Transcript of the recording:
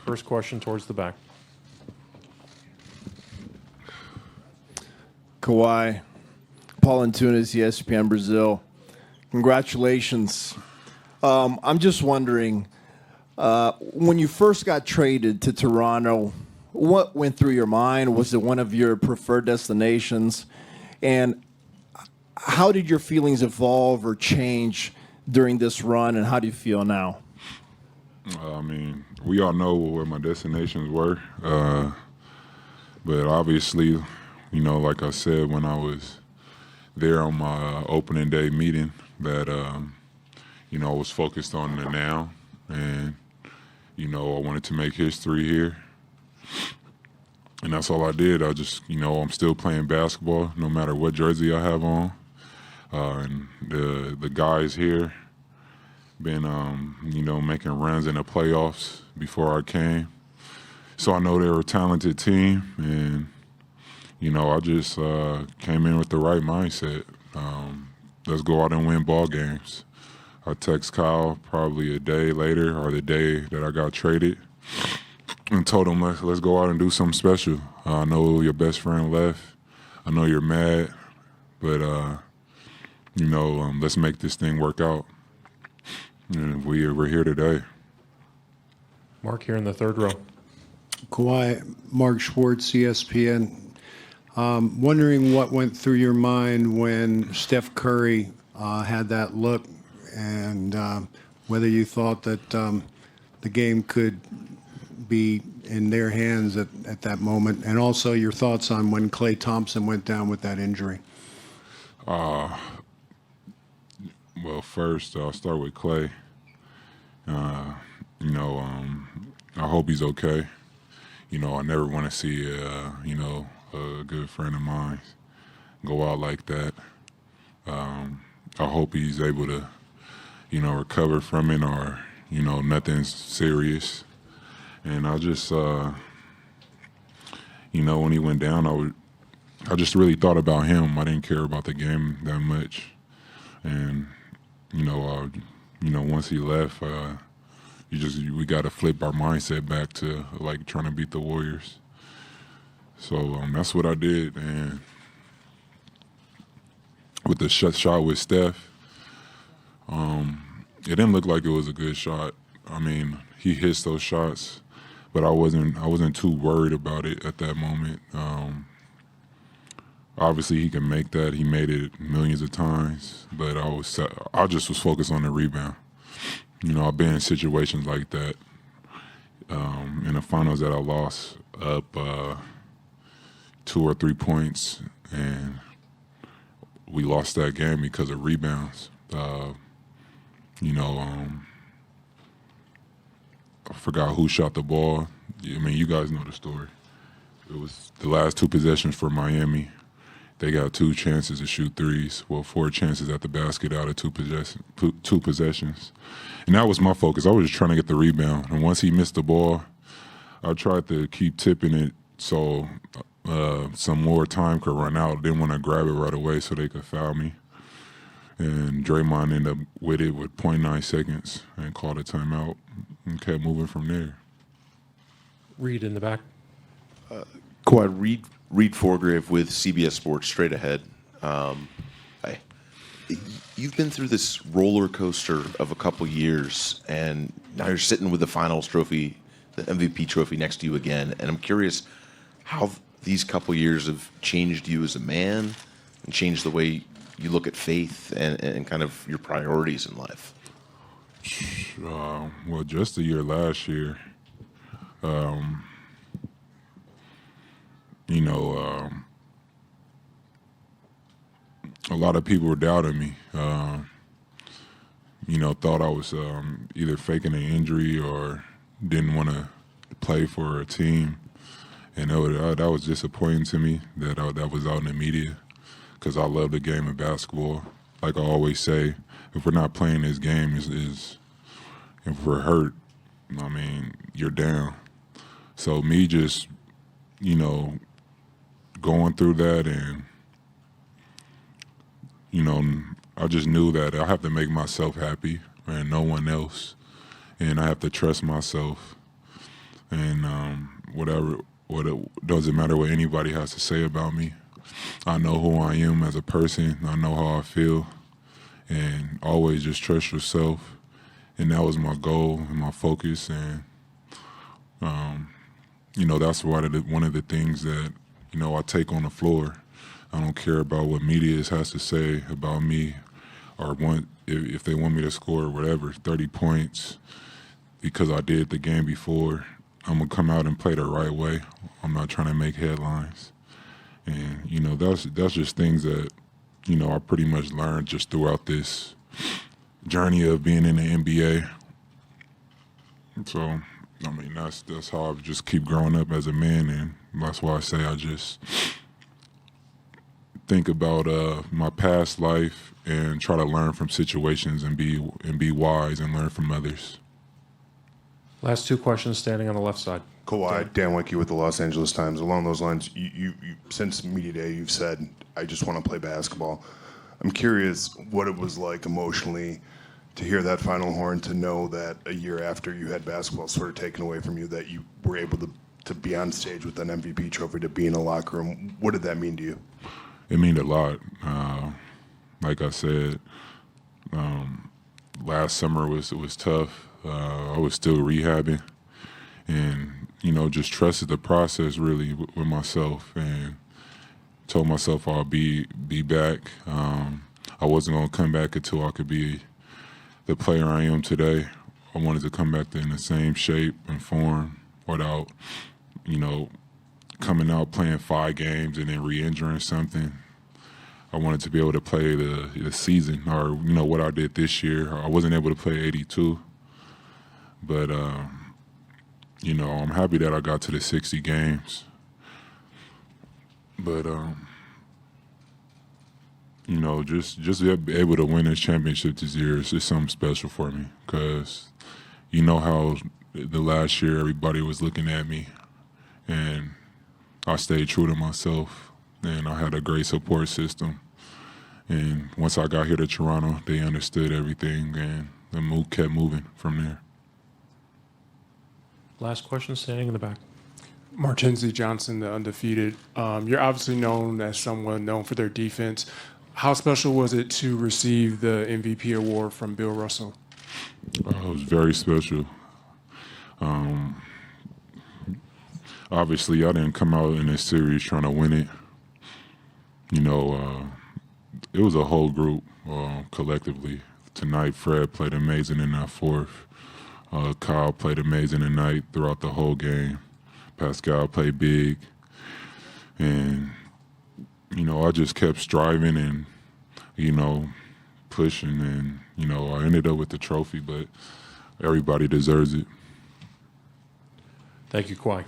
First question towards the back. Kawhi, Paul Antunes, ESPN Brazil. Congratulations. I'm just wondering, when you first got traded to Toronto, what went through your mind? Was it one of your preferred destinations? And how did your feelings evolve or change during this run, and how do you feel now? I mean, we all know where my destinations were. But obviously, you know, like I said, when I was there on my opening day meeting, that, you know, I was focused on the now. And, you know, I wanted to make history here. And that's all I did. I just, you know, I'm still playing basketball no matter what jersey I have on. And the guys here been, you know, making runs in the playoffs before I came. So I know they're a talented team. And, you know, I just came in with the right mindset. Let's go out and win ball games. I text Kyle probably a day later or the day that I got traded and told him, let's go out and do something special. I know your best friend left. I know you're mad, but, you know, let's make this thing work out. And we're here today. Mark here in the third row. Kawhi, Mark Schwartz, ESPN. Wondering what went through your mind when Steph Curry had that look, and whether you thought that the game could be in their hands at that moment, and also your thoughts on when Klay Thompson went down with that injury. Well, first, I'll start with Klay. You know, I hope he's okay. You know, I never want to see, you know, a good friend of mine go out like that. I hope he's able to, you know, recover from it, or, you know, nothing's serious. And I just, you know, when he went down, I just really thought about him. I didn't care about the game that much. And, you know, once he left, we got to flip our mindset back to like trying to beat the Warriors. So that's what I did. And with the shot with Steph, it didn't look like it was a good shot. I mean, he hits those shots, but I wasn't too worried about it at that moment. Obviously, he can make that. He made it millions of times, but I just was focused on the rebound. You know, I've been in situations like that in the finals that I lost up 2 or 3 points, and we lost that game because of rebounds. You know, I forgot who shot the ball. I mean, you guys know the story. It was the last 2 possessions for Miami. They got 2 chances to shoot threes. Well, 4 chances at the basket out of 2 possessions. And that was my focus. I was just trying to get the rebound. And once he missed the ball, I tried to keep tipping it so some more time could run out. Didn't want to grab it right away so they could foul me. And Draymond ended up with it with 0.9 seconds and called a timeout and kept moving from there. Reed in the back. Kawhi, Reed Forgrave with CBS Sports, straight ahead. You've been through this roller coaster of a couple years, and now you're sitting with the finals trophy, the MVP trophy next to you again. And I'm curious how these couple years have changed you as a man and changed the way you look at faith and kind of your priorities in life. Well, just the year last year, you know, a lot of people were doubting me. You know, thought I was either faking an injury or didn't want to play for a team. And that was disappointing to me that was out in the media, because I love the game of basketball. Like I always say, if we're not playing this game, if we're hurt, I mean, you're down. So me just, you know, going through that, and, you know, I just knew that I have to make myself happy and no one else. And I have to trust myself. And what it doesn't matter what anybody has to say about me. I know who I am as a person. I know how I feel, and always just trust yourself. And that was my goal and my focus. And that's one of the things that I take on the floor. I don't care about what media has to say about me, or if they want me to score whatever 30 points because I did the game before. I'm gonna come out and play the right way. I'm not trying to make headlines. And that's just things that I pretty much learned just throughout this journey of being in the NBA. So that's how I just keep growing up as a man, and that's why I say I just think about my past life and try to learn from situations and be wise and learn from others. Last two questions standing on the left side. Kawhi, Dan Wicke with the Los Angeles Times. Along those lines, you since media day, you've said, I just want to play basketball. I'm curious what it was like emotionally to hear that final horn, to know that a year after you had basketball sort of taken away from you, that you were able to be on stage with an MVP trophy, to be in a locker room. What did that mean to you? It meant a lot. Like I said, last summer was tough. I was still rehabbing, and just trusted the process really with myself, and told myself I'll be back. I wasn't gonna come back until I could be the player I am today. I wanted to come back in the same shape and form without, coming out playing 5 games and then re-injuring something. I wanted to be able to play the season, or what I did this year. I wasn't able to play 82, but I'm happy that I got to the 60 games. But just be able to win this championship this year is just something special for me, because how the last year everybody was looking at me, and I stayed true to myself, and I had a great support system. And once I got here to Toronto, they understood everything, and the move kept moving from there. Last question standing in the back. Martenzie Johnson, the undefeated. You're obviously known as someone known for their defense. How special was it to receive the MVP award from Bill Russell? It was very special. Obviously, I didn't come out in this series trying to win it. It was a whole group collectively. Tonight, Fred played amazing in that fourth. Kyle played amazing tonight throughout the whole game. Pascal played big. And, I just kept striving and, pushing. And, I ended up with the trophy, but everybody deserves it. Thank you, Kawhi.